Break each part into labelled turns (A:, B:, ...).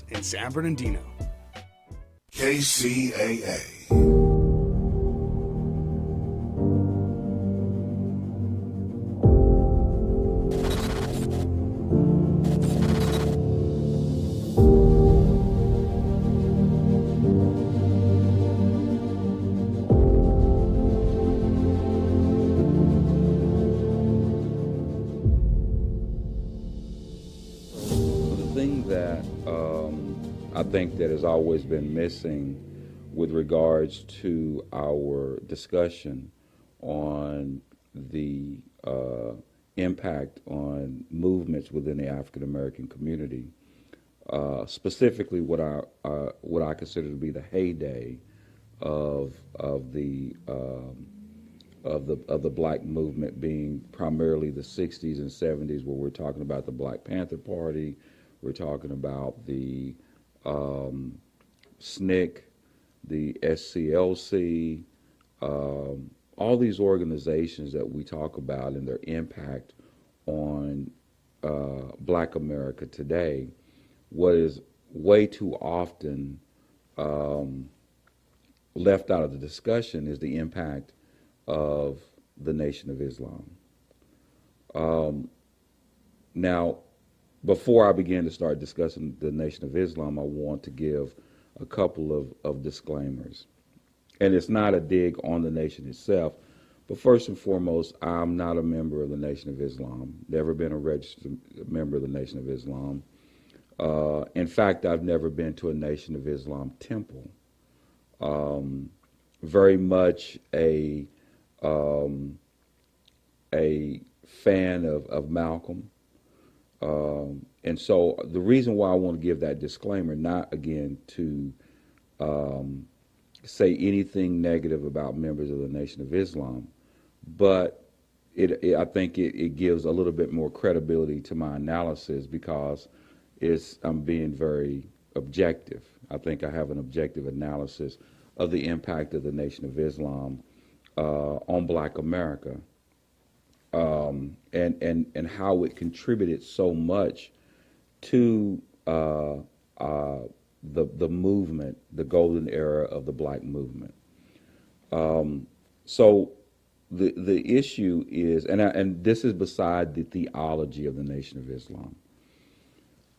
A: Studios in San Bernardino.
B: KCAA.
C: I think that has always been missing with regards to our discussion on the impact on movements within the African American community, specifically what I consider to be the heyday of the black movement, being primarily the 60s and 70s, where we're talking about the Black Panther Party, we're talking about the SNCC, the SCLC, all these organizations that we talk about and their impact on Black America today. What is way too often left out of the discussion is the impact of the Nation of Islam. Now, before I begin to start discussing the Nation of Islam, I want to give a couple of disclaimers. And it's not a dig on the nation itself, but first and foremost, I'm not a member of the Nation of Islam, never been a registered member of the Nation of Islam. In fact, I've never been to a Nation of Islam temple. Very much a fan of Malcolm. And so the reason why I want to give that disclaimer, not again to say anything negative about members of the Nation of Islam, but I think it gives a little bit more credibility to my analysis because I'm being very objective. I think I have an objective analysis of the impact of the Nation of Islam on Black America. And how it contributed so much to the movement, the golden era of the Black movement. So the issue is, and this is beside the theology of the Nation of Islam.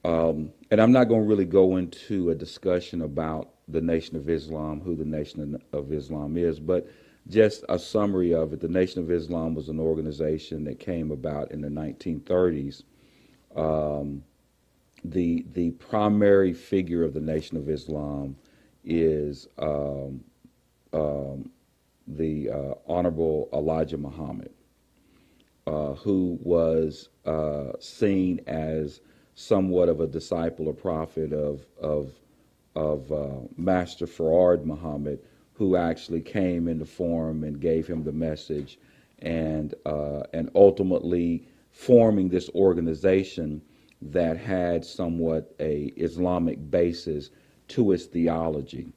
C: And I'm not going to really go into a discussion about the Nation of Islam, who the Nation of Islam is, but just a summary of it. The Nation of Islam was an organization that came about in the 1930s. The primary figure of the Nation of Islam is the Honorable Elijah Muhammad, who was seen as somewhat of a disciple or prophet of Master Fard Muhammad, who actually came into form and gave him the message, and ultimately forming this organization that had somewhat a Islamic basis to its theology.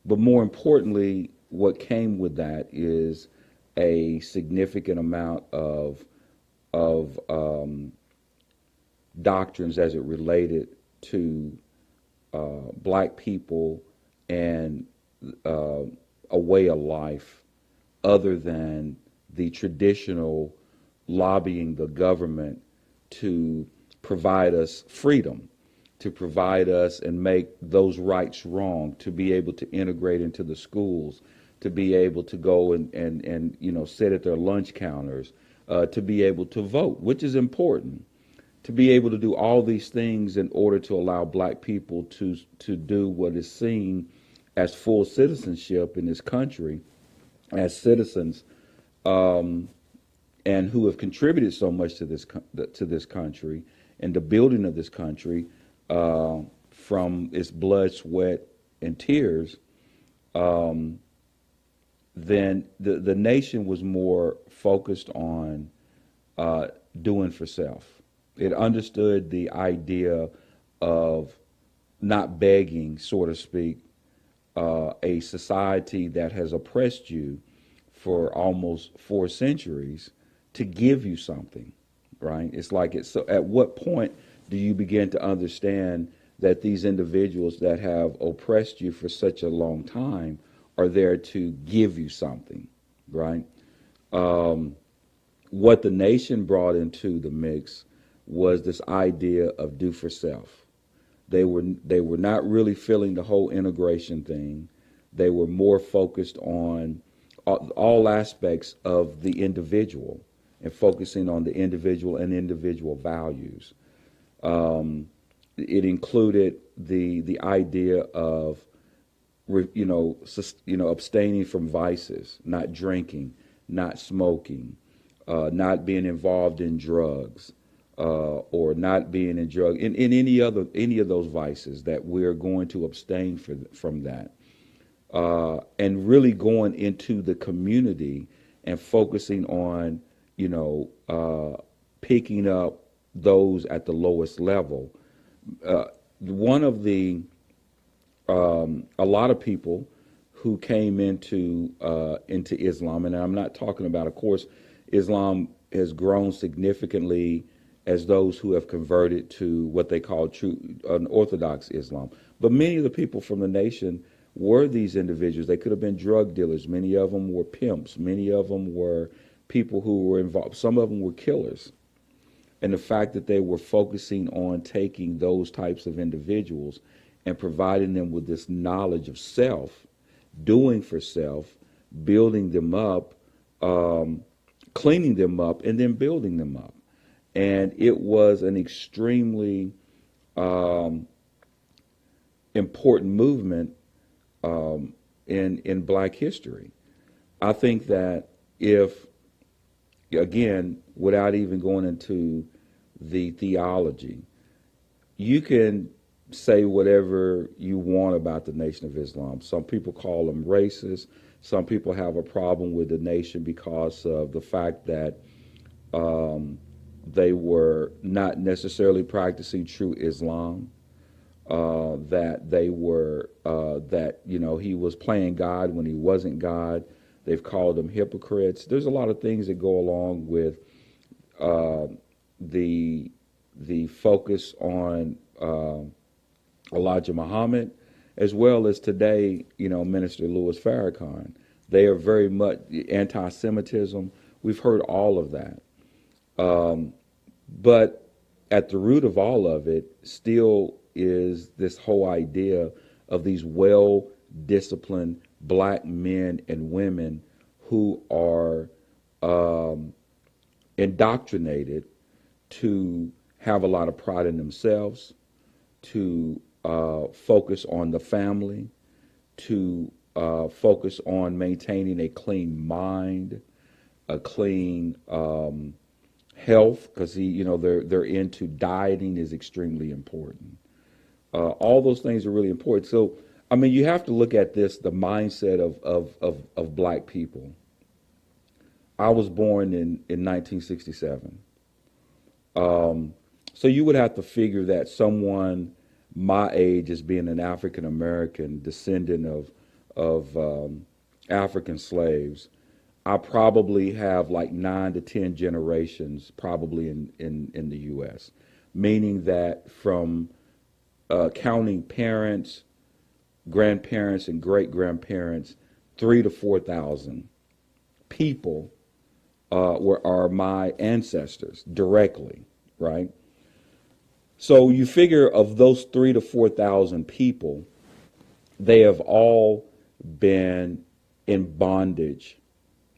C: But more importantly, what came with that is a significant amount of doctrines as it related to Black people and a way of life other than the traditional lobbying the government to provide us freedom, to provide us and make those rights wrong, to be able to integrate into the schools, to be able to go and sit at their lunch counters, to be able to vote, which is important, to be able to do all these things in order to allow Black people to do what is seen as full citizenship in this country, as citizens, and who have contributed so much to this country and the building of this country from its blood, sweat, and tears. Then the nation was more focused on doing for self. It understood the idea of not begging, so to speak, a society that has oppressed you for almost 4 centuries to give you something, right? It's like so at what point do you begin to understand that these individuals that have oppressed you for such a long time are there to give you something, right? Um, what the nation brought into the mix was this idea of do for self. They were not really feeling the whole integration thing. They were more focused on all aspects of the individual and focusing on the individual and individual values. Um, it included the idea of abstaining from vices, not drinking, not smoking, not being involved in drugs, or not being in any of those vices, that we're going to abstain from that, and really going into the community and focusing on picking up those at the lowest level. One of the A lot of people who came into Islam, and I'm not talking about, of course, Islam has grown significantly as those who have converted to what they call true an Orthodox Islam. But many of the people from the nation were these individuals. They could have been drug dealers. Many of them were pimps. Many of them were people who were involved. Some of them were killers. And the fact that they were focusing on taking those types of individuals and providing them with this knowledge of self, doing for self, building them up, cleaning them up, and then building them up. And it was an extremely important movement in Black history. I think that if, again, without even going into the theology, you can say whatever you want about the Nation of Islam. Some people call them racist. Some people have a problem with the nation because of the fact that they were not necessarily practicing true Islam. That they were he was playing God when he wasn't God. They've called them hypocrites. There's a lot of things that go along with the focus on Elijah Muhammad, as well as today, Minister Louis Farrakhan. They are very much anti-Semitism. We've heard all of that. But at the root of all of it still is this whole idea of these well-disciplined Black men and women who are indoctrinated to have a lot of pride in themselves, to focus on the family, to focus on maintaining a clean mind, a clean health, because they're into dieting is extremely important. All those things are really important. So, I mean, you have to look at this, the mindset of Black people. I was born in 1967. So you would have to figure that someone my age, as being an African American descendant of African slaves, I probably have like 9 to 10 generations probably in the U.S., meaning that from counting parents, grandparents, and great-grandparents, 3,000 to 4,000 people are my ancestors directly, right? So you figure of those 3,000 to 4,000 people, they have all been in bondage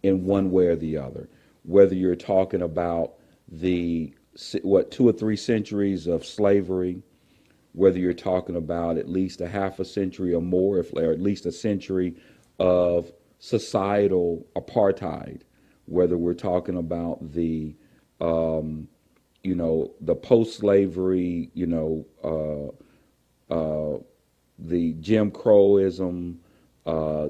C: in one way or the other. Whether you're talking about the 2 or 3 centuries of slavery, whether you're talking about at least a half a century or more, or at least a century of societal apartheid, whether we're talking about the post-slavery, the Jim Crowism,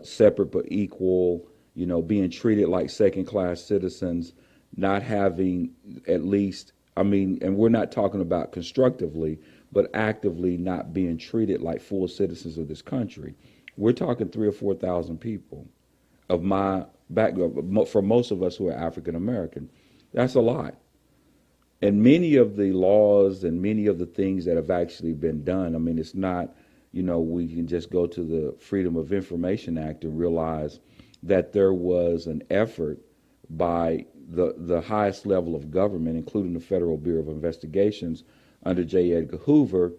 C: separate but equal, being treated like second-class citizens, not having at least, and we're not talking about constructively, but actively not being treated like full citizens of this country. We're talking 3,000 or 4,000 people of my background, for most of us who are African American. That's a lot. and many of the laws and many of the things that have actually been done, I mean, it's not, we can just go to the Freedom of Information Act and realize that there was an effort by the highest level of government, including the Federal Bureau of Investigations under J. Edgar Hoover,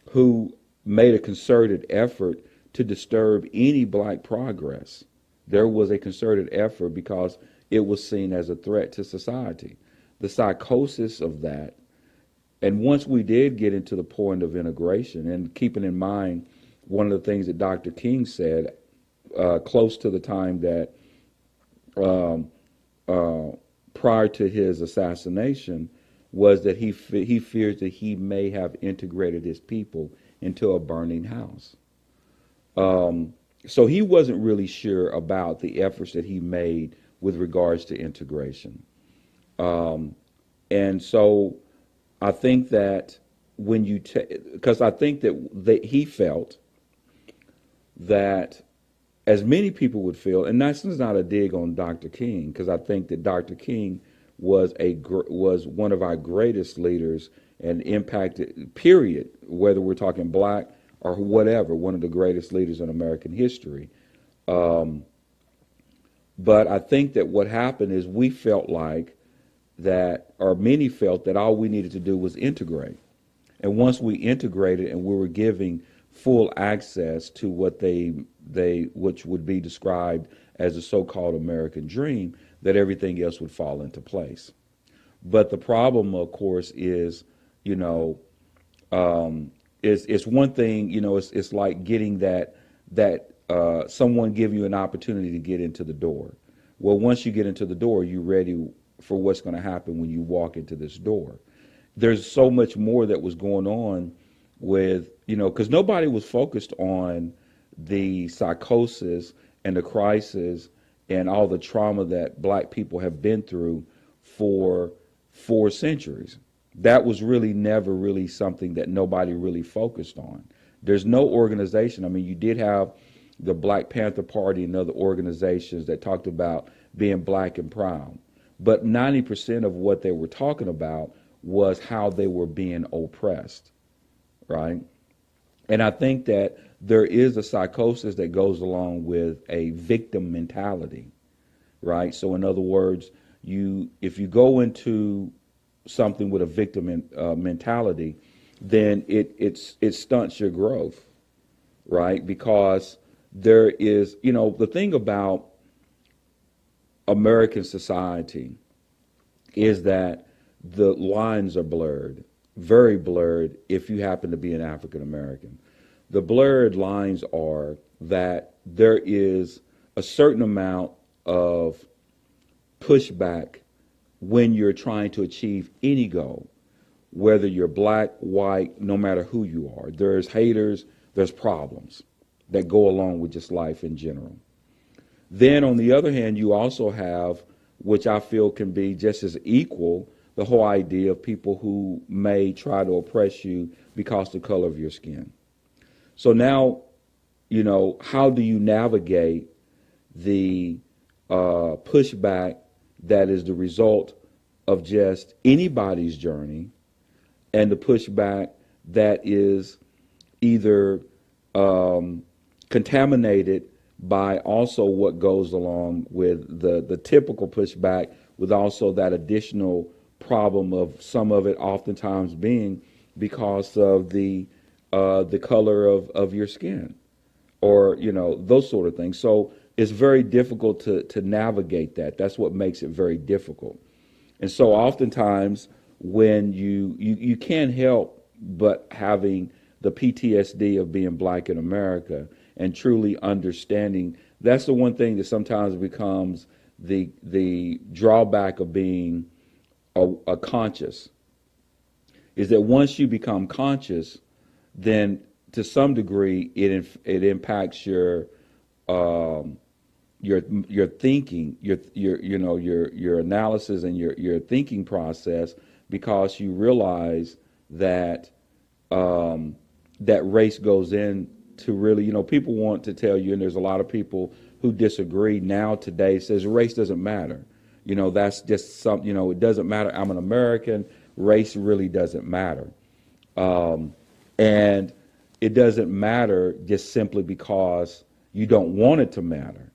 C: who made a concerted effort to disturb any black progress. There was a concerted effort because it was seen as a threat to society. The psychosis of that, and once we did get into the point of integration, and keeping in mind one of the things that Dr. King said close to the time that prior to his assassination, was that he fears that he may have integrated his people into a burning house. So he wasn't really sure about the efforts that he made with regards to integration. And so I think that when you because I think that he felt that, as many people would feel, and that's not a dig on Dr. King, because I think that Dr. King was one of our greatest leaders and impacted, period, whether we're talking black or whatever, one of the greatest leaders in American history. But I think that what happened is we felt like that, or many felt that all we needed to do was integrate. And once we integrated and we were giving full access to what which would be described as the so-called American dream, that everything else would fall into place. But the problem, of course, is, it's one thing, it's like getting that someone give you an opportunity to get into the door. Well, once you get into the door, you're ready for what's going to happen when you walk into this door. There's so much more that was going on with, because nobody was focused on the psychosis and the crisis and all the trauma that black people have been through for 4 centuries. That was really never really something that nobody really focused on. There's no organization. I mean, you did have the Black Panther Party and other organizations that talked about being black and proud. But 90% of what they were talking about was how they were being oppressed, right? And I think that there is a psychosis that goes along with a victim mentality, right? So in other words, if you go into something with a victim mentality, then it stunts your growth, right? Because there is, the thing about American society is that the lines are blurred, very blurred if you happen to be an African American. The blurred lines are that there is a certain amount of pushback when you're trying to achieve any goal, whether you're black, white, no matter who you are. There's haters, there's problems that go along with just life in general. Then on the other hand, you also have, which I feel can be just as equal, the whole idea of people who may try to oppress you because of the color of your skin. So now, how do you navigate the pushback that is the result of just anybody's journey, and the pushback that is either contaminated by also what goes along with the typical pushback, with also that additional problem of some of it oftentimes being because of the color of your skin, or those sort of things. So it's very difficult to navigate that. That's what makes it very difficult. And so oftentimes when you can't help but having the PTSD of being black in America and truly understanding, that's the one thing that sometimes becomes the drawback of being a conscious, is that once you become conscious, then to some degree it impacts your thinking, your analysis and your thinking process, because you realize that that race goes in to really, people want to tell you, and there's a lot of people who disagree now today, says race doesn't matter. That's just something, it doesn't matter. I'm an American. race really doesn't matter. Um, and it doesn't matter just simply because you don't want it to matter.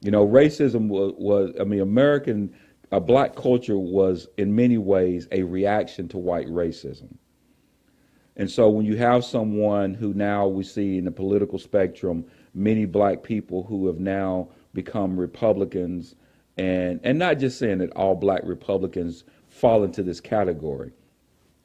C: You know, racism I mean, black culture was in many ways a reaction to white racism. And so when you have someone who now we see in the political spectrum, many black people who have now become Republicans, and not just saying that all black Republicans fall into this category,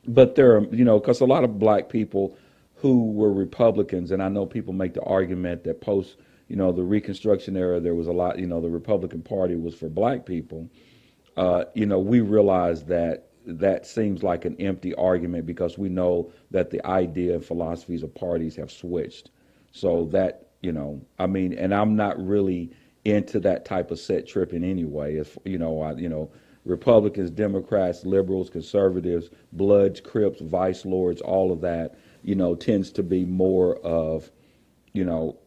C: but there are, you know, because a lot of black people who were Republicans, and I know people make the argument that post, you know, the Reconstruction era, there was a lot, you know, the Republican Party was for black people. You know, we realize that that seems like an empty argument because we know that the idea and philosophies of parties have switched. So that, you know, I mean, and I'm not really into that type of set tripping anyway. As you know, Republicans, Democrats, liberals, conservatives, Bloods, Crips, Vice Lords, all of that, you know, tends to be more of, you know,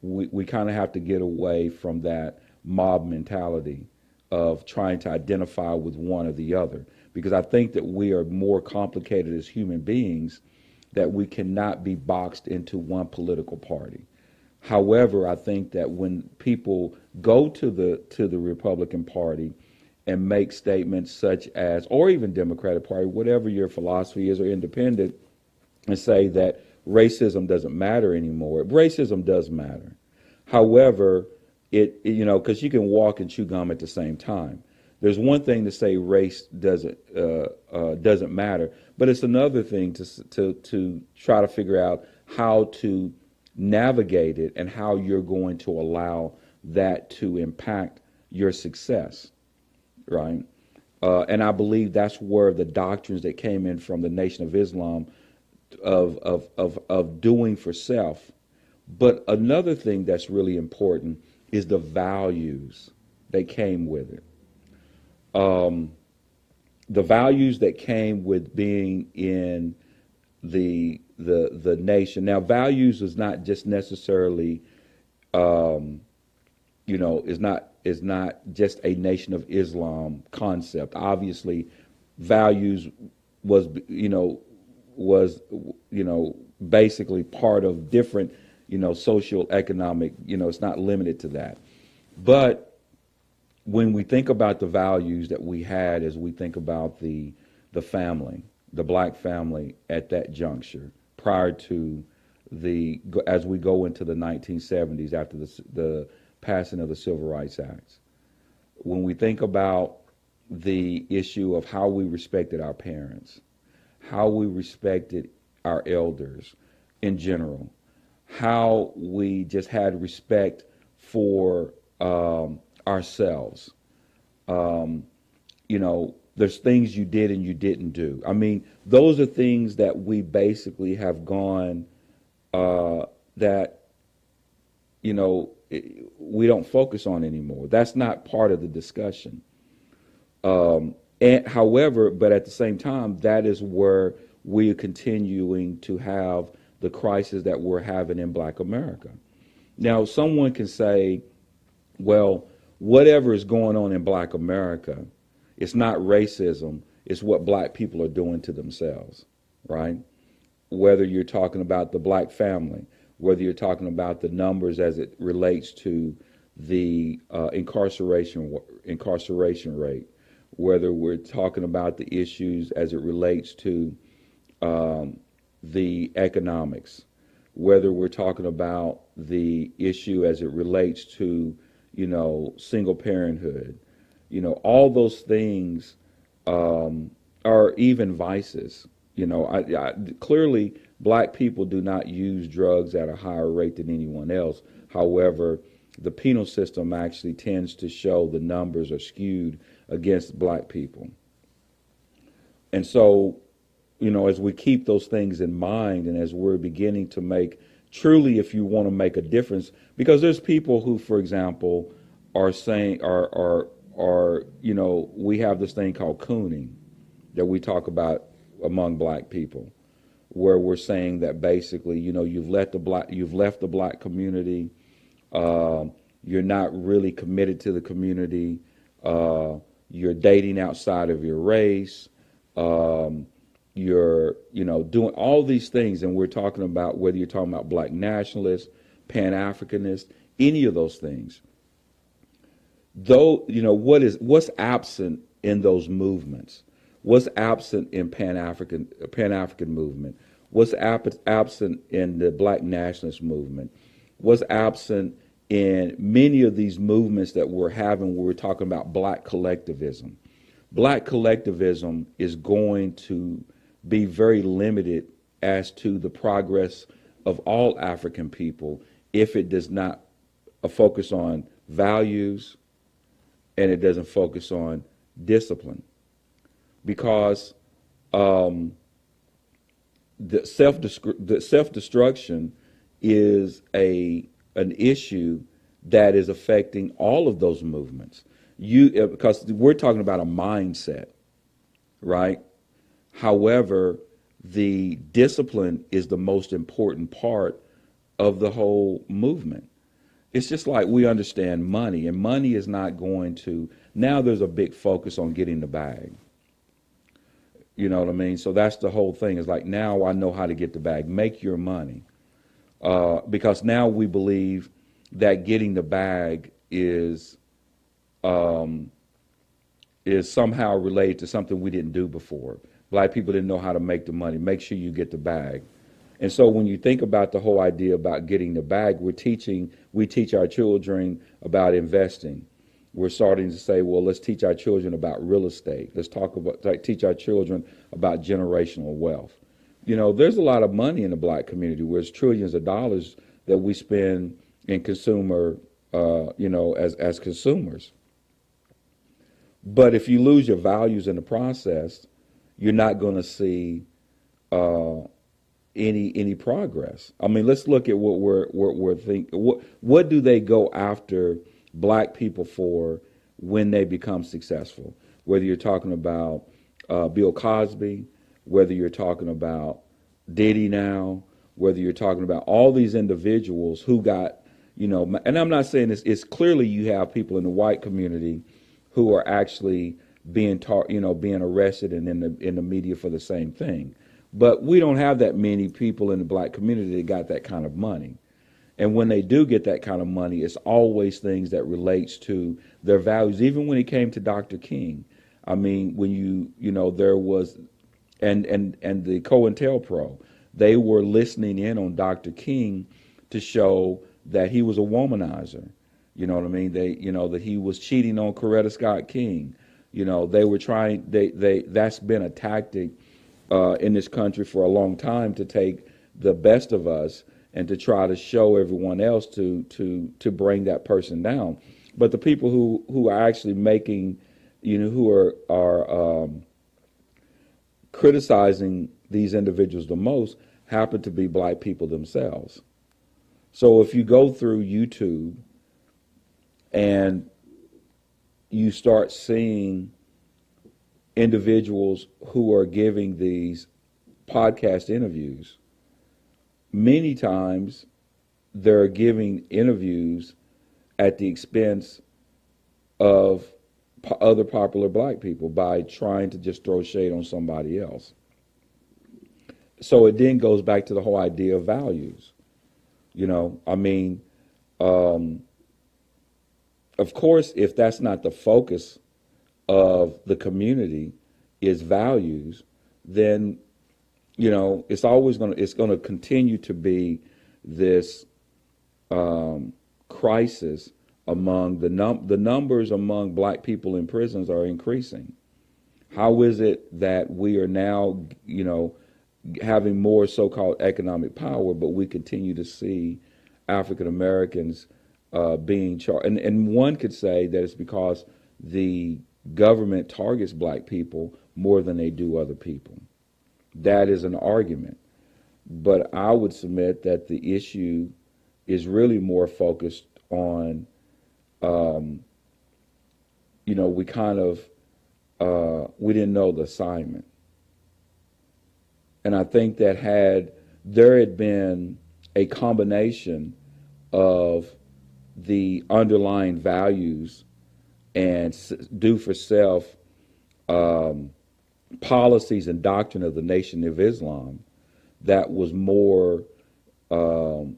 C: we kind of have to get away from that mob mentality of trying to identify with one or the other. Because I think that we are more complicated as human beings, that we cannot be boxed into one political party. However, I think that when people go to the Republican Party and make statements such as, or even Democratic Party, whatever your philosophy is, or independent, and say that racism doesn't matter anymore, racism does matter. However, you know, because you can walk and chew gum at the same time. There's one thing to say race doesn't matter, but it's another thing to try to figure out how to navigate it and how you're going to allow that to impact your success, right? And I believe that's where the doctrines that came in from the Nation of Islam of doing for self. But another thing that's really important is the values that came with it. The values that came with being in the nation. Now, values is not just necessarily, you know, is not just a Nation of Islam concept. Obviously, values was basically part of different, you know, social, economic. You know, it's not limited to that, but when we think about the values that we had as we think about the family, the black family at that juncture, prior to as we go into the 1970s after the passing of the Civil Rights Act, when we think about the issue of how we respected our parents, how we respected our elders in general, how we just had respect for ourselves. You know, there's things you did and you didn't do. I mean, those are things that we basically have gone, that, you know, we don't focus on anymore. That's not part of the discussion. And however, but at the same time, that is where we are continuing to have the crisis that we're having in Black America. Now, someone can say, well, whatever is going on in Black America, it's not racism, it's what black people are doing to themselves, right? Whether you're talking about the black family, whether you're talking about the numbers as it relates to the incarceration rate, whether we're talking about the issues as it relates to the economics, whether we're talking about the issue as it relates to, you know, single parenthood, you know, all those things are even vices. You know, clearly black people do not use drugs at a higher rate than anyone else. However, the penal system actually tends to show the numbers are skewed against black people. And so, you know, as we keep those things in mind and as we're beginning to make truly, if you want to make a difference, because there's people who, for example, are saying, you know, we have this thing called cooning that we talk about among black people, where we're saying that basically, you know, you've left the black community, you're not really committed to the community, you're dating outside of your race, Um, you're, doing all these things, and we're talking about whether you're talking about black nationalists, Pan-Africanists, any of those things. Though, what's absent in those movements? What's absent in Pan-African movement? What's absent in the black nationalist movement? What's absent in many of these movements that we're having where we're talking about black collectivism? Black collectivism is going to be very limited as to the progress of all African people if it does not focus on values and it doesn't focus on discipline. Because the self destruction is an issue that is affecting all of those movements. Because we're talking about a mindset, right? However, the discipline is the most important part of the whole movement. It's just like we understand money, and money is not going to, now there's a big focus on getting the bag. You know what I mean? So that's the whole thing. It's like, now I know how to get the bag. Make your money. Because now we believe that getting the bag is somehow related to something we didn't do before. Black people didn't know how to make the money. Make sure you get the bag. And so when you think about the whole idea about getting the bag, we teach our children about investing. We're starting to say, well, let's teach our children about real estate. Let's teach our children about generational wealth. There's a lot of money in the black community, where it's trillions of dollars that we spend in consumer, as consumers. But if you lose your values in the process, you're not going to see any progress. I mean, let's look at what we're thinking. What do they go after black people for when they become successful? Whether you're talking about Bill Cosby, whether you're talking about Diddy now, whether you're talking about all these individuals who got, and I'm not saying this, it's clearly you have people in the white community who are actually being being arrested and in the media for the same thing. But we don't have that many people in the black community that got that kind of money. And when they do get that kind of money, it's always things that relates to their values. Even when it came to Dr. King, I mean, when there was, and the COINTELPRO, they were listening in on Dr. King to show that he was a womanizer. You know what I mean? That he was cheating on Coretta Scott King. They were trying. That's been a tactic in this country for a long time, to take the best of us and to try to show everyone else to bring that person down. But the people who are actually making, who are criticizing these individuals the most happen to be black people themselves. So if you go through YouTube and you start seeing individuals who are giving these podcast interviews, many times they're giving interviews at the expense of other popular black people by trying to just throw shade on somebody else. So it then goes back to the whole idea of values. I mean, of course, if that's not the focus of the community, is values, then it's going to continue to be this crisis among the numbers among black people in prisons are increasing. How is it that we are now having more so-called economic power, but we continue to see African Americans being charged? And one could say that it's because the government targets black people more than they do other people. That is an argument. But I would submit that the issue is really more focused on, we kind of, we didn't know the assignment. And I think that had there been a combination of the underlying values and do for self policies and doctrine of the Nation of Islam that was more um,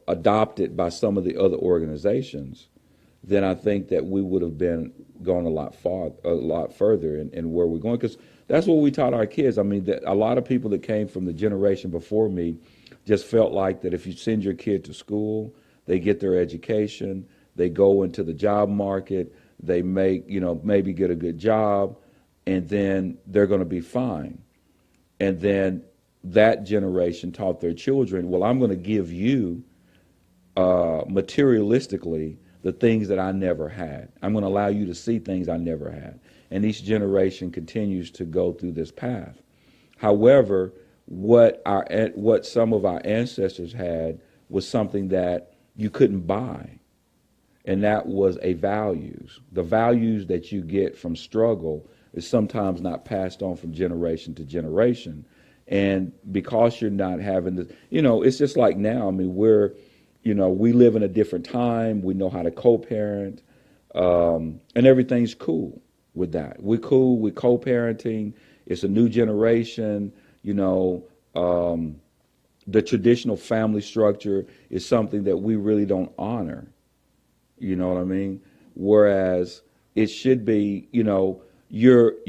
C: adopted by some of the other organizations, then I think that we would have been gone a lot further in where we're going. Because that's what we taught our kids. I mean, a lot of people that came from the generation before me just felt like that if you send your kid to school, they get their education, they go into the job market, they make, maybe get a good job, and then they're going to be fine. And then that generation taught their children, well, I'm going to give you materialistically the things that I never had. I'm going to allow you to see things I never had. And each generation continues to go through this path. However, what some of our ancestors had was something that you couldn't buy, and that was a values. The values that you get from struggle is sometimes not passed on from generation to generation. And because you're not having this, it's just like now. I mean, we live in a different time. We know how to co-parent, and everything's cool with that. We're cool with co-parenting. It's a new generation. The traditional family structure is something that we really don't honor. You know what I mean? Whereas it should be, you're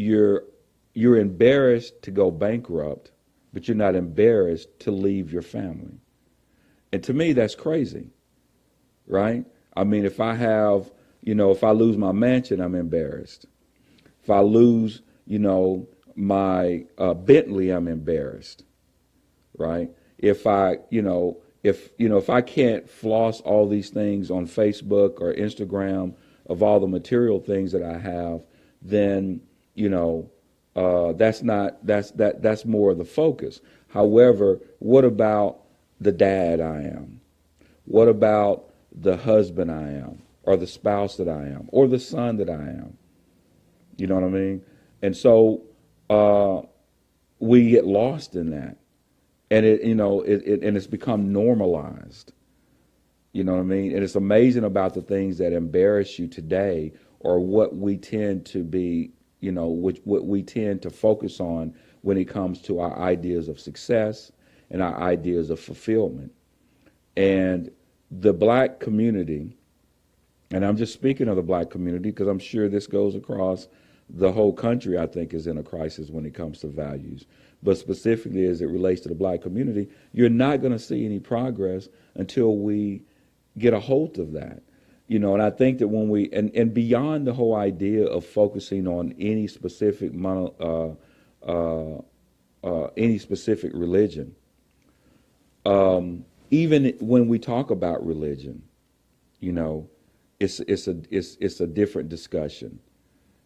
C: embarrassed to go bankrupt, but you're not embarrassed to leave your family. And to me, that's crazy, right? I mean, if I lose my mansion, I'm embarrassed. If I lose, my Bentley, I'm embarrassed, right? If if I can't floss all these things on Facebook or Instagram of all the material things that I have, then that's more of the focus. However, what about the dad I am? What about the husband I am, or the spouse that I am, or the son that I am? You know what I mean? And so we get lost in that, and it's become normalized. You know what I mean? And it's amazing about the things that embarrass you today, or what we tend to be, what we tend to focus on when it comes to our ideas of success and our ideas of fulfillment. And the black community, and I'm just speaking of the black community because I'm sure this goes across the whole country, I think, is in a crisis when it comes to values. But specifically as it relates to the black community, you're not going to see any progress until we get a hold of that. And I think that when and beyond the whole idea of focusing on any specific religion, even when we talk about religion, it's a different discussion.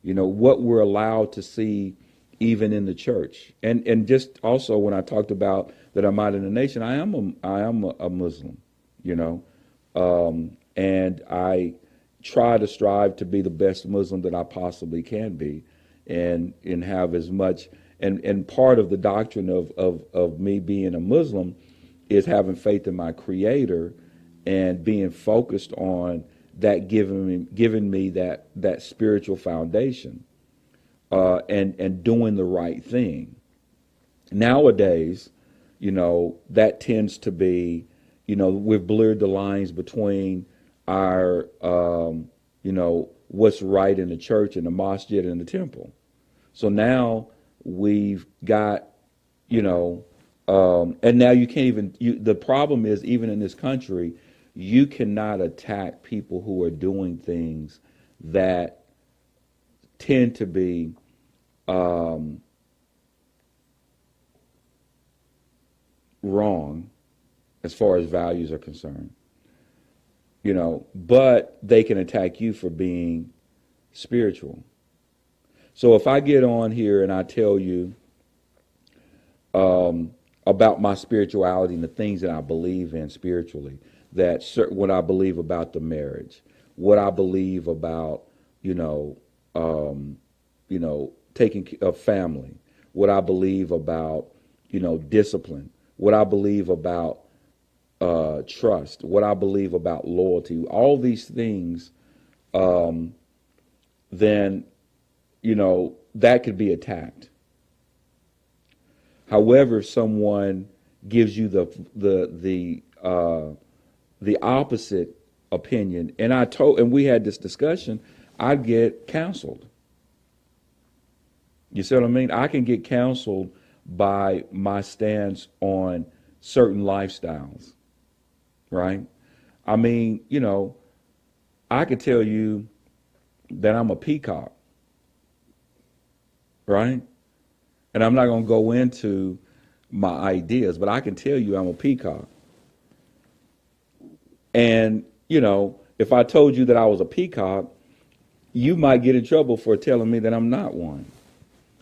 C: What we're allowed to see even in the church, and just also when I talked about that I'm out in the nation, I am a Muslim, and I try to strive to be the best Muslim that I possibly can be, and have as much. And part of the doctrine of me being a Muslim is having faith in my Creator and being focused on that, giving me that spiritual foundation, and doing the right thing. Nowadays, that tends to be, we've blurred the lines between our, what's right in the church and the masjid and the temple. So now we've got, and now you can't even, the problem is, even in this country, you cannot attack people who are doing things that tend to be wrong as far as values are concerned. But they can attack you for being spiritual. So if I get on here and I tell you about my spirituality and the things that I believe in spiritually, what I believe about the marriage, what I believe about, taking care of family, what I believe about, discipline, what I believe about trust, what I believe about loyalty, all these things, then, that could be attacked. However, if someone gives you the opposite opinion, and we had this discussion, I'd get counseled. You see what I mean? I can get counseled by my stance on certain lifestyles, right? I mean, I could tell you that I'm a peacock, right? And I'm not going to go into my ideas, but I can tell you I'm a peacock. And, if I told you that I was a peacock, you might get in trouble for telling me that I'm not one.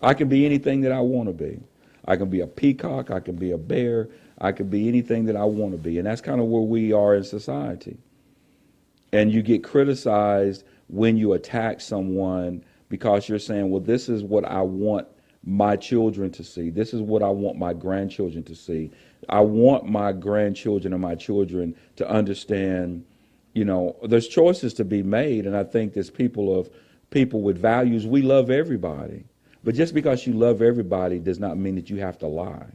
C: I can be anything that I want to be. I can be a peacock, I can be a bear, I can be anything that I want to be. And that's kind of where we are in society. And you get criticized when you attack someone because you're saying, well, this is what I want my children to see. This is what I want my grandchildren to see. I want my grandchildren and my children to understand, there's choices to be made. And I think there's people with values, we love everybody. But just because you love everybody does not mean that you have to lie.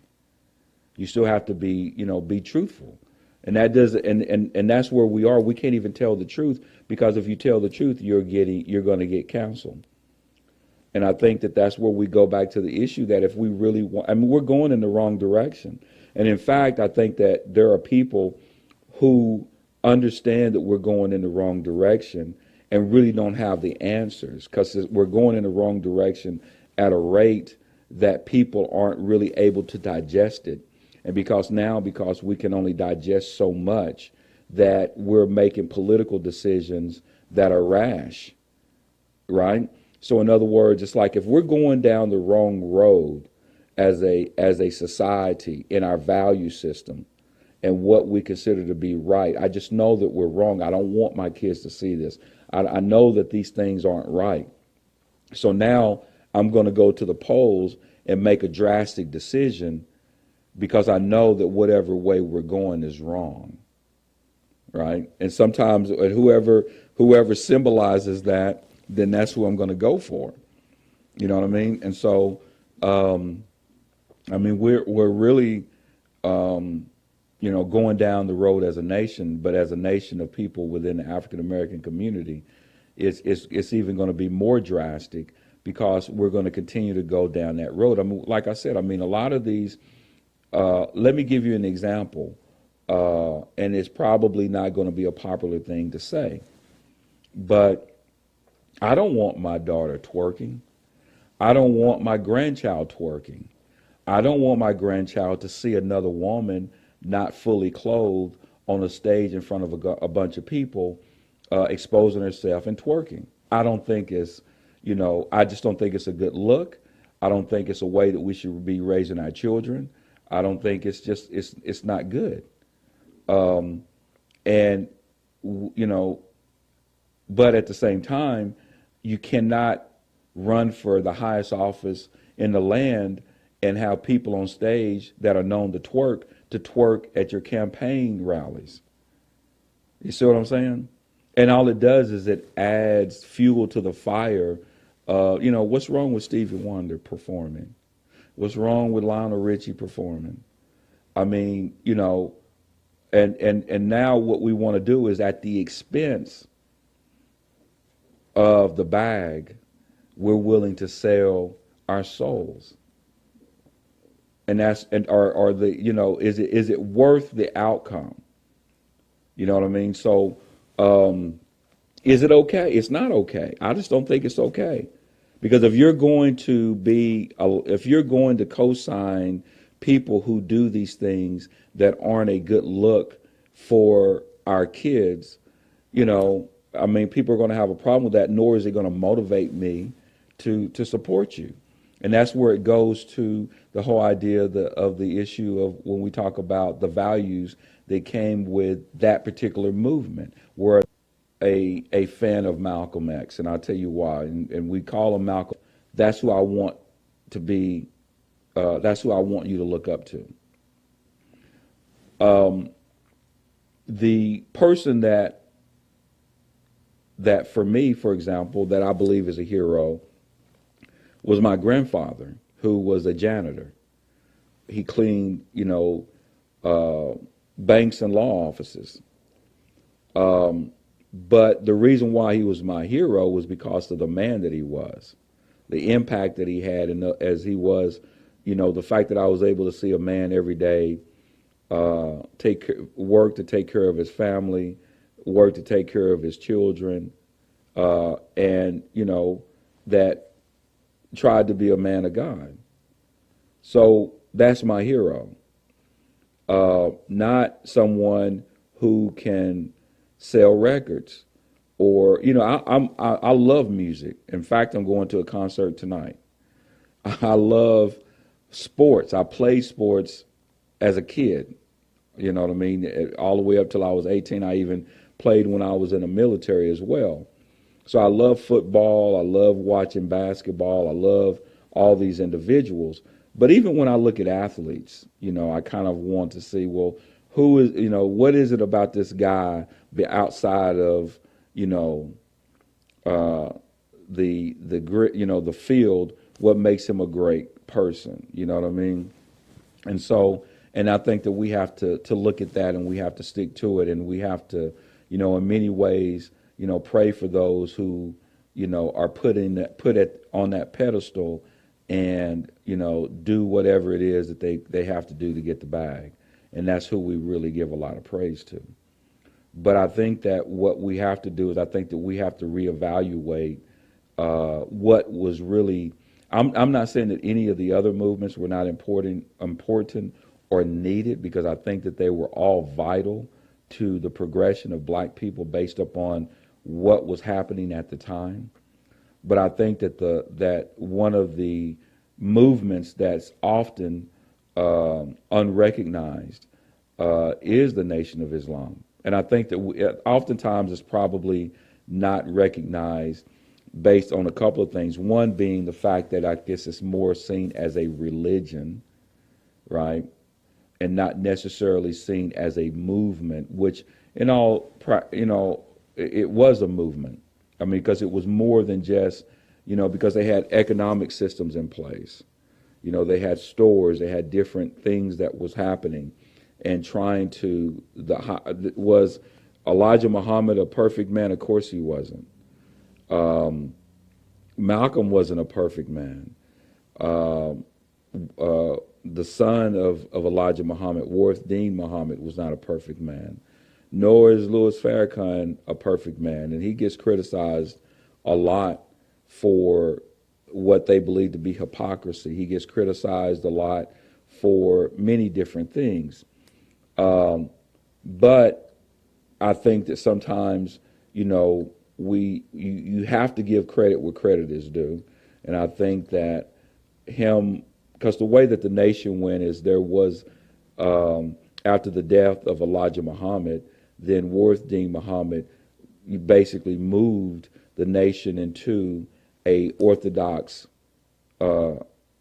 C: You still have to be truthful. And that does, and that's where we are. We can't even tell the truth, because if you tell the truth, you're going to get counseled. And I think that that's where we go back to the issue that if we really want, we're going in the wrong direction. And in fact, I think that there are people who understand that we're going in the wrong direction and really don't have the answers, because we're going in the wrong direction at a rate that people aren't really able to digest it. And because we can only digest so much, that we're making political decisions that are rash, right? So in other words, it's like if we're going down the wrong road as a society in our value system and what we consider to be right, I just know that we're wrong. I don't want my kids to see this. I know that these things aren't right. So now I'm going to go to the polls and make a drastic decision because I know that whatever way we're going is wrong, right? And sometimes whoever symbolizes that, then that's who I'm going to go for. You know what I mean? And so, we're really, going down the road as a nation, but as a nation of people within the African American community, it's even going to be more drastic because we're going to continue to go down that road. Like I said, a lot of these. Let me give you an example, and it's probably not going to be a popular thing to say, but I don't want my daughter twerking. I don't want my grandchild twerking. I don't want my grandchild to see another woman not fully clothed on a stage in front of a bunch of people, exposing herself and twerking. I don't think I just don't think it's a good look. I don't think it's a way that we should be raising our children. I don't think it's not good. But at the same time, you cannot run for the highest office in the land and have people on stage that are known to twerk at your campaign rallies. You see what I'm saying? And all it does is it adds fuel to the fire. What's wrong with Stevie Wonder performing? What's wrong with Lionel Richie performing? And now what we want to do is at the expense of the bag, we're willing to sell our souls. And is it worth the outcome? You know what I mean? So, is it okay? It's not okay. I just don't think it's okay. Because if you're going to co-sign people who do these things that aren't a good look for our kids, people are going to have a problem with that, nor is it going to motivate me to support you. And that's where it goes to the whole idea of the issue of when we talk about the values that came with that particular movement. We're a fan of Malcolm X, and I'll tell you why. And we call him Malcolm. That's who I want to be. That's who I want you to look up to. The person that for me, for example, that I believe is a hero was my grandfather, who was a janitor. He cleaned, banks and law offices. But the reason why he was my hero was because of the man that he was, the impact that he had, and as he was, the fact that I was able to see a man every day work to take care of his family, work to take care of his children, and that tried to be a man of God. So that's my hero. Not someone who can sell records, or I love music. In fact, I'm going to a concert tonight. I love sports. I played sports as a kid. You know what I mean? All the way up till I was 18. I even played when I was in the military as well. So I love football. I love watching basketball. I love all these individuals. But even when I look at athletes, I kind of want to see, well, who is, what is it about this guy outside of, the grit, the field, what makes him a great person? You know what I mean? And so, and I think that we have to look at that, and we have to stick to it, and we have to, in many ways, pray for those who, are put on that pedestal, and do whatever it is that they have to do to get the bag. And that's who we really give a lot of praise to. But I think that what we have to do is, I think that we have to reevaluate what was really. I'm not saying that any of the other movements were not important or needed, because I think that they were all vital to the progression of black people based upon what was happening at the time. But I think that that one of the movements that's often unrecognized is the Nation of Islam. And I think that oftentimes it's probably not recognized based on a couple of things. One being the fact that I guess it's more seen as a religion, right? And not necessarily seen as a movement, which it was a movement. I mean, because it was more than just, because they had economic systems in place. They had stores, they had different things that was happening, and trying to, was Elijah Muhammad a perfect man? Of course he wasn't. Malcolm wasn't a perfect man. The son of Elijah Muhammad, Warith Deen Muhammad, was not a perfect man. Nor is Louis Farrakhan a perfect man. And he gets criticized a lot for what they believe to be hypocrisy. He gets criticized a lot for many different things. But I think that sometimes, you have to give credit where credit is due. And I think that because the way that the nation went is there was, after the death of Elijah Muhammad, then Warith Deen Muhammad basically moved the nation into a orthodox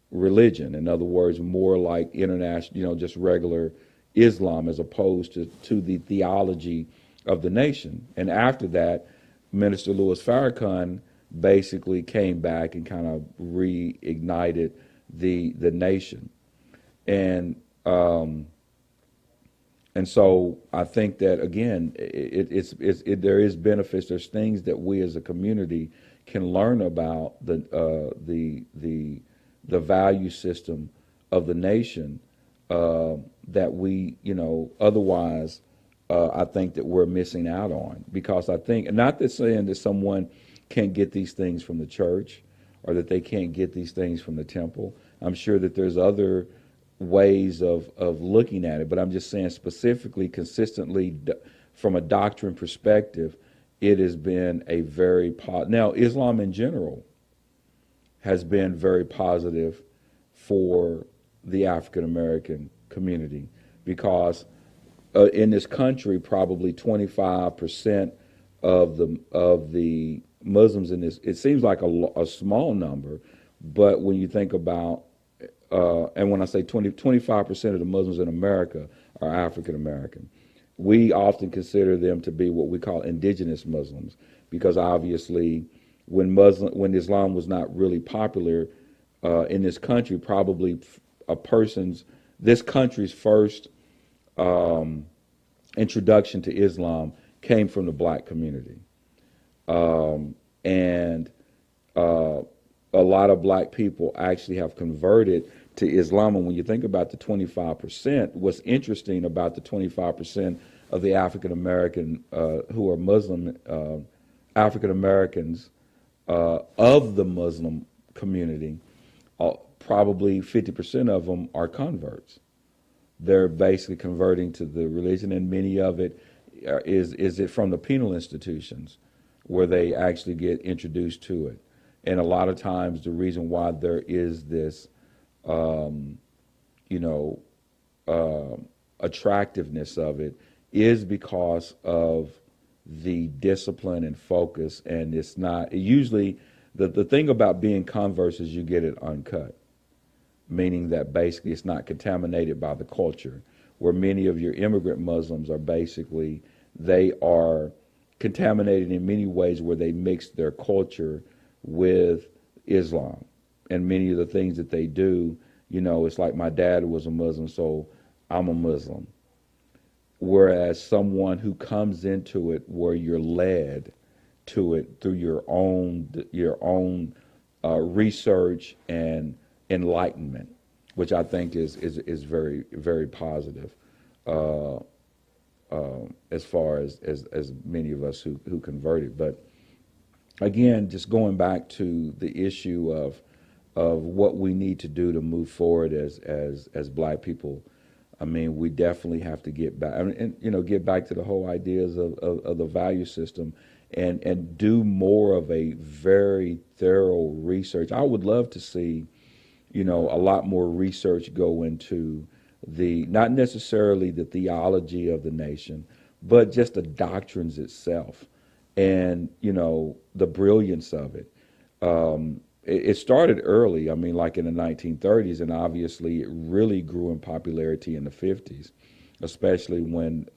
C: religion. In other words, more like international, just regular Islam, as opposed to the theology of the nation. And after that, Minister Louis Farrakhan basically came back and kind of reignited the nation. And so I think that, again, there is benefits. There's things that we as a community can learn about the value system of the nation that we, otherwise I think that we're missing out on. Because I think, and not that saying that someone can't get these things from the church or that they can't get these things from the temple. I'm sure that there's other ways of looking at it, but I'm just saying specifically, consistently, from a doctrine perspective, it has been a very now Islam in general has been very positive for the African American community, because in this country, probably 25% of the Muslims in this, it seems like a small number, but when you think about, and when I say 25% of the Muslims in America are African American, we often consider them to be what we call indigenous Muslims, because obviously when Islam was not really popular in this country, probably this country's first introduction to Islam came from the black community. And a lot of black people actually have converted to Islam. And when you think about the 25%, what's interesting about the 25% of the African American who are Muslim, African Americans of the Muslim community, probably 50% of them are converts. They're basically converting to the religion, and many of it is it from the penal institutions where they actually get introduced to it. And a lot of times the reason why there is this, attractiveness of it is because of the discipline and focus. And it's not, usually, the thing about being converts is you get it uncut, meaning that basically it's not contaminated by the culture, where many of your immigrant Muslims are basically, they are contaminated in many ways where they mix their culture with Islam. And many of the things that they do, it's like my dad was a Muslim, so I'm a Muslim. Whereas someone who comes into it where you're led to it through your own research and enlightenment, which I think is very, very positive as far as many of us who converted. But again, just going back to the issue of what we need to do to move forward as black people. I mean, we definitely have to get back, get back to the whole ideas of the value system, and do more of a very thorough research. I would love to see, a lot more research go into not necessarily the theology of the nation, but just the doctrines itself, and the brilliance of it. It started early, like in the 1930s, and obviously it really grew in popularity in the 50s, especially when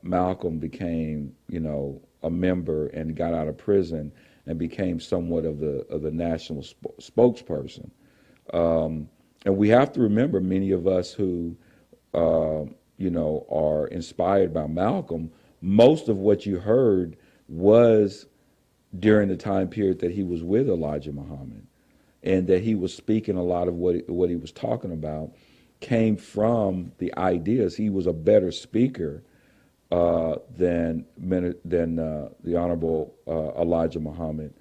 C: Malcolm became, a member and got out of prison and became somewhat of the national spokesperson. And we have to remember, many of us who, are inspired by Malcolm, most of what you heard was during the time period that he was with Elijah Muhammad, and that he was speaking a lot of what he was talking about came from the ideas. He was a better speaker than the Honorable Elijah Muhammad,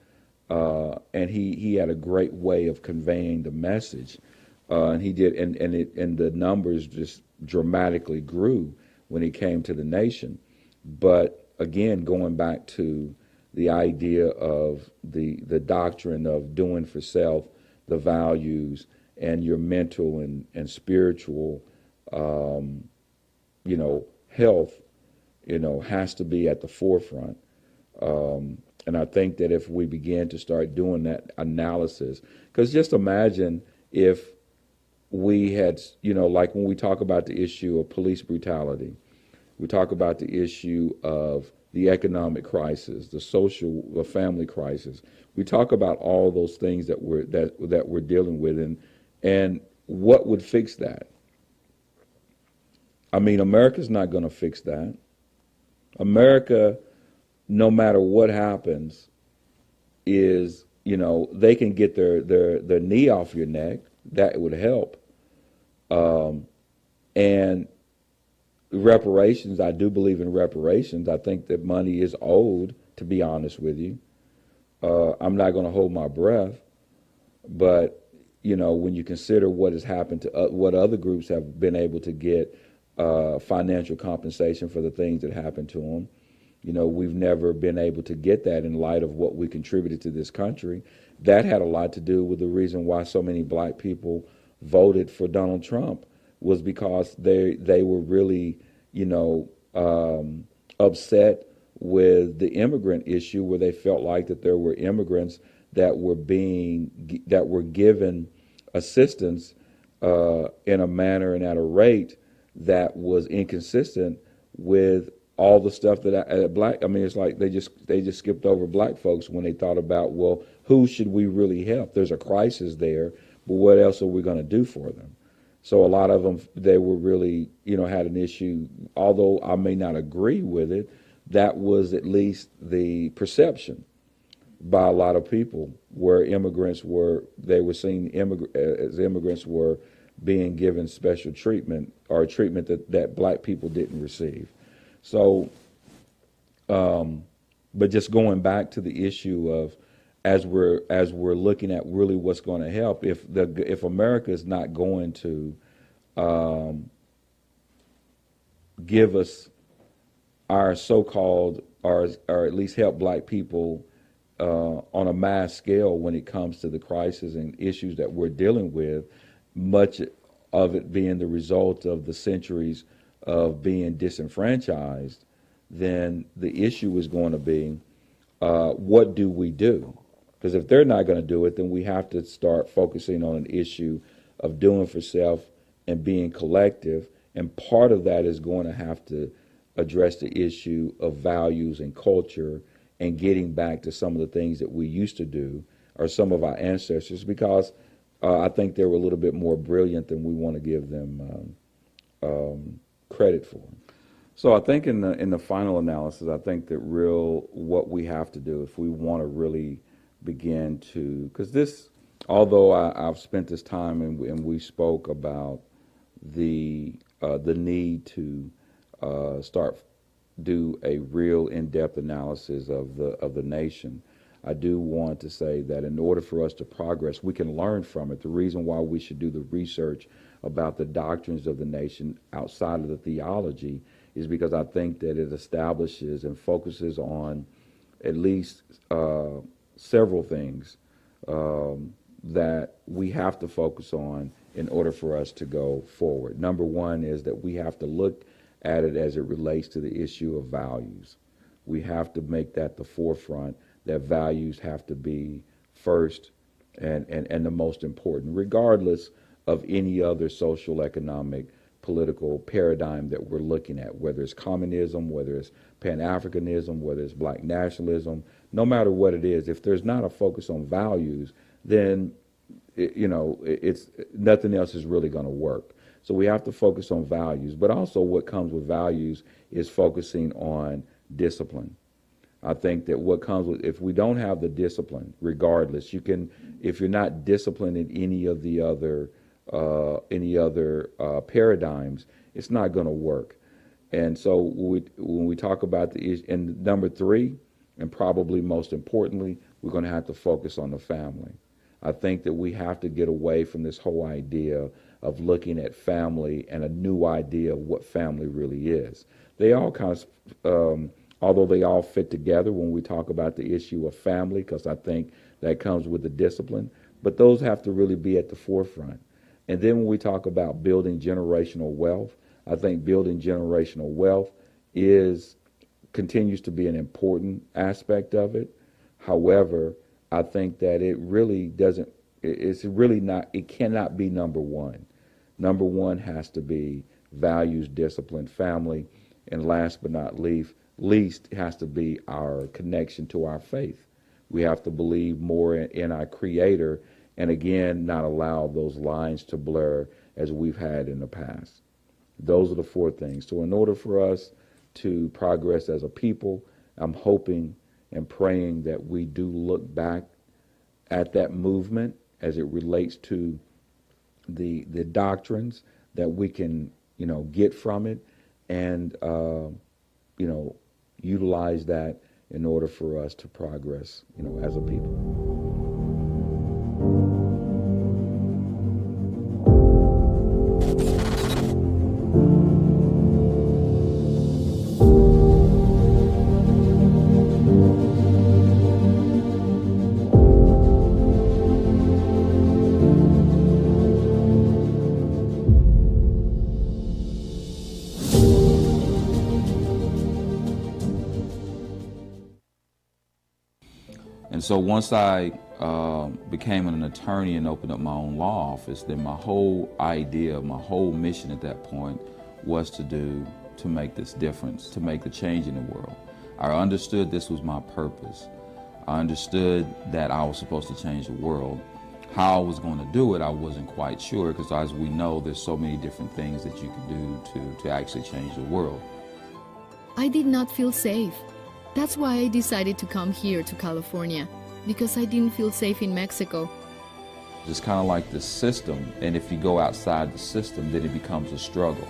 C: and he had a great way of conveying the message, and he did, and the numbers just dramatically grew when he came to the nation. But again, going back to the idea of the doctrine of doing for self, the values, and your mental and spiritual, health, has to be at the forefront. And I think that if we begin to start doing that analysis, because just imagine if we had, like when we talk about the issue of police brutality, we talk about the issue of the economic crisis, the family crisis. We talk about all those things that we're dealing with, and what would fix that? America's not going to fix that. America, no matter what happens, is, they can get their knee off your neck. That would help. And reparations, I do believe in reparations. I think that money is owed, to be honest with you. I'm not going to hold my breath, but when you consider what has happened to what other groups have been able to get financial compensation for the things that happened to them, we've never been able to get that in light of what we contributed to this country. That had a lot to do with the reason why so many black people voted for Donald Trump, was because they were really, upset with the immigrant issue, where they felt like that there were immigrants that were given assistance in a manner and at a rate that was inconsistent with all the stuff that I mean, it's like they just skipped over black folks when they thought about, well, who should we really help? There's a crisis there, but what else are we going to do for them? So a lot of them, they were really, had an issue. Although I may not agree with it, that was at least the perception by a lot of people, where they were seen as immigrants were being given special treatment, or treatment that black people didn't receive. So, but just going back to the issue of, as we're looking at really what's going to help, if America is not going to give us our so-called, or at least help black people on a mass scale when it comes to the crisis and issues that we're dealing with, much of it being the result of the centuries of being disenfranchised, then the issue is going to be, what do we do? Because if they're not going to do it, then we have to start focusing on an issue of doing for self and being collective. And part of that is going to have to address the issue of values and culture, and getting back to some of the things that we used to do, or some of our ancestors, because I think they were a little bit more brilliant than we want to give them credit for. So I think in the final analysis, I think that what we have to do if we want to really begin to, because this, although I've spent this time and we spoke about the need to do a real in-depth analysis of the nation, I do want to say that in order for us to progress, we can learn from it. The reason why we should do the research about the doctrines of the nation outside of the theology is because I think that it establishes and focuses on at least several things that we have to focus on in order for us to go forward. Number one is that we have to look at it as it relates to the issue of values. We have to make that the forefront, that values have to be first and the most important, regardless of any other social, economic, political paradigm that we're looking at, whether it's communism, whether it's Pan-Africanism, whether it's black nationalism, no matter what it is. If there's not a focus on values, then it's nothing else is really going to work. So we have to focus on values, but also what comes with values is focusing on discipline. I think that what comes with, if we don't have the discipline, regardless, if you're not disciplined in any of the other paradigms, it's not going to work. And so when we talk about and number three, and probably most importantly, we're going to have to focus on the family. I think that we have to get away from this whole idea of looking at family and a new idea of what family really is. They all kind of, although they all fit together when we talk about the issue of family, because I think that comes with the discipline, but those have to really be at the forefront. And then when we talk about building generational wealth, I think building generational wealth continues to be an important aspect of it. However, I think that it cannot be number one. Number one has to be values, discipline, family, and last but not least has to be our connection to our faith. We have to believe more in our Creator, and again, not allow those lines to blur as we've had in the past. Those are the four things. So in order for us to progress as a people, I'm hoping and praying that we do look back at that movement as it relates to the doctrines that we can, get from it, and utilize that in order for us to progress, as a people. And so once I became an attorney and opened up my own law office, then my whole idea, my whole mission at that point was to do to make this difference, to make the change in the world. I understood this was my purpose. I understood that I was supposed to change the world. How I was going to do it, I wasn't quite sure, because as we know, there's so many different things that you can do to actually change the world.
A: I did not feel safe. That's why I decided to come here to California, because I didn't feel safe in Mexico.
C: It's kind of like the system, and if you go outside the system, then it becomes a struggle.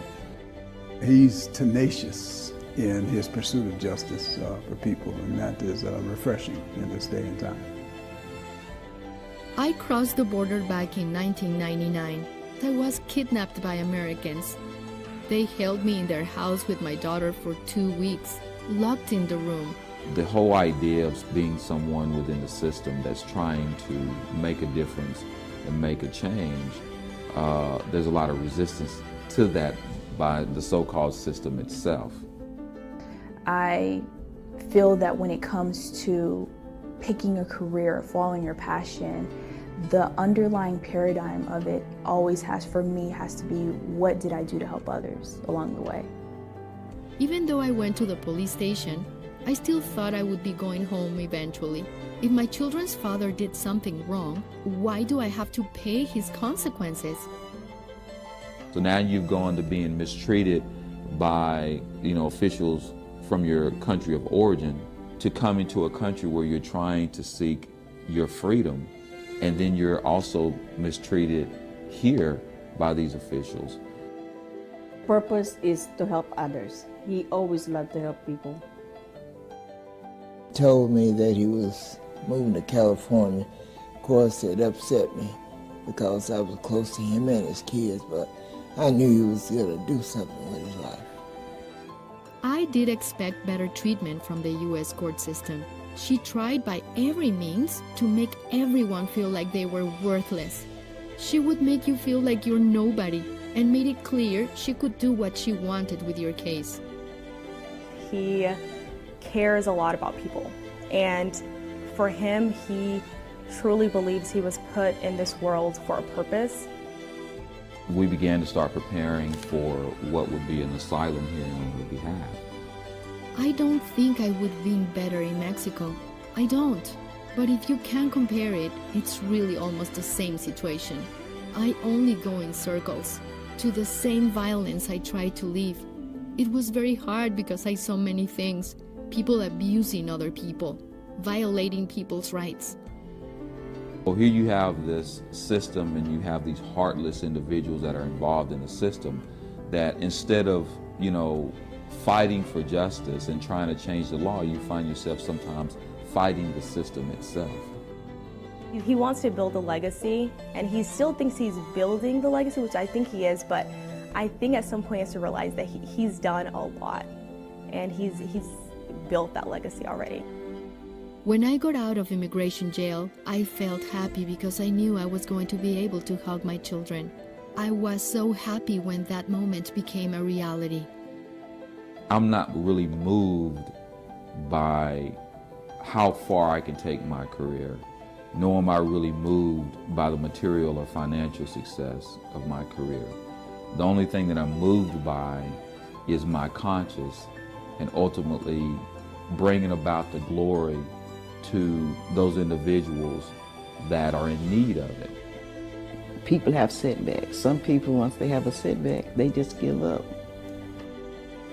B: He's tenacious in his pursuit of justice for people, and that is refreshing in this day and time.
A: I crossed the border back in 1999. I was kidnapped by Americans. They held me in their house with my daughter for 2 weeks, locked in the room.
C: The whole idea of being someone within the system that's trying to make a difference and make a change, there's a lot of resistance to that by the so-called system itself.
D: I feel that when it comes to picking a career, following your passion, the underlying paradigm of it always has to be, what did I do to help others along the way?
A: Even though I went to the police station, I still thought I would be going home eventually. If my children's father did something wrong, why do I have to pay his consequences?
C: So now you've gone to being mistreated by, officials from your country of origin to coming to a country where you're trying to seek your freedom, and then you're also mistreated here by these officials.
E: Purpose is to help others. He always loved to help people.
F: Told me that he was moving to California. Of course, it upset me because I was close to him and his kids, but I knew he was going to do something with his life.
A: I did expect better treatment from the U.S. court system. She tried by every means to make everyone feel like they were worthless. She would make you feel like you're nobody and made it clear she could do what she wanted with your case.
G: He cares a lot about people, and for him, he truly believes he was put in this world for a purpose.
C: We began to start preparing for what would be an asylum hearing on her behalf.
A: I don't think I would have been better in Mexico. I don't. But if you can compare it, it's really almost the same situation. I only go in circles to the same violence I tried to leave. It was very hard because I saw many things. People abusing other people, violating people's rights.
C: Well, here you have this system, and you have these heartless individuals that are involved in the system that instead of, fighting for justice and trying to change the law, you find yourself sometimes fighting the system itself.
G: He wants to build a legacy, and he still thinks he's building the legacy, which I think he is, but I think at some point he has to realize that he's done a lot, and he's built that legacy already.
A: When I got out of immigration jail, I felt happy because I knew I was going to be able to hug my children. I was so happy when that moment became a reality.
C: I'm not really moved by how far I can take my career, nor am I really moved by the material or financial success of my career. The only thing that I'm moved by is my conscience and ultimately bringing about the glory to those individuals that are in need of it.
H: People have setbacks. Some people, once they have a setback, they just give up.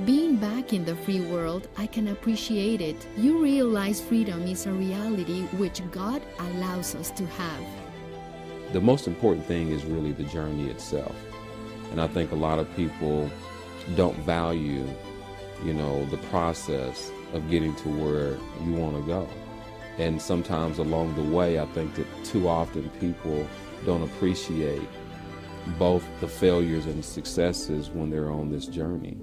A: Being back in the free world, I can appreciate it. You realize freedom is a reality which God allows us to have.
I: The most important thing is really the journey itself. And I think a lot of people don't value, the process of getting to where you want to go. And sometimes along the way, I think that too often people don't appreciate both the failures and the successes when they're on this journey.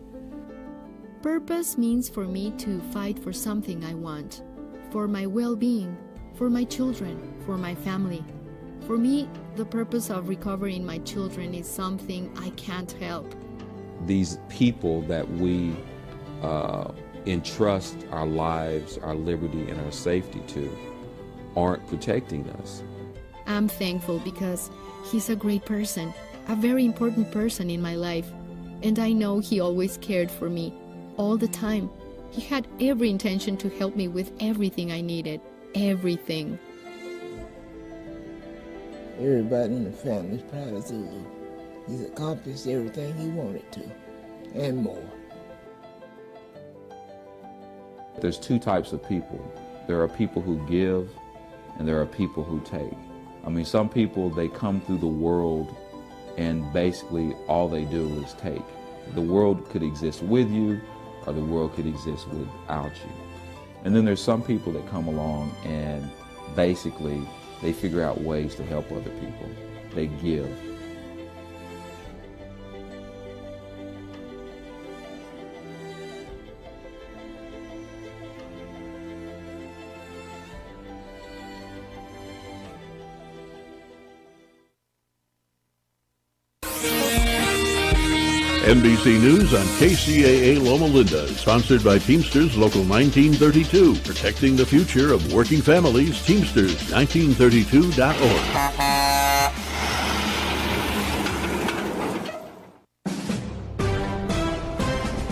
A: Purpose means for me to fight for something I want, for my well-being, for my children, for my family. For me, the purpose of recovering my children is something I can't help.
I: These people that we entrust our lives, our liberty, and our safety to aren't protecting us.
A: I'm thankful because he's a great person, a very important person in my life, and I know he always cared for me. all the time. He had every intention to help me with everything I needed. Everything.
F: Everybody in the family is proud of Zulu. He's accomplished everything he wanted to, and more.
C: There's two types of people. There are people who give, and there are people who take. I mean, some people, they come through the world and basically all they do is take. The world could exist with you, or the world could exist without you. And then there's some people that come along and basically they figure out ways to help other people. They give.
J: NBC News on KCAA Loma Linda, sponsored by Teamsters Local 1932, protecting the future of working families, Teamsters1932.org.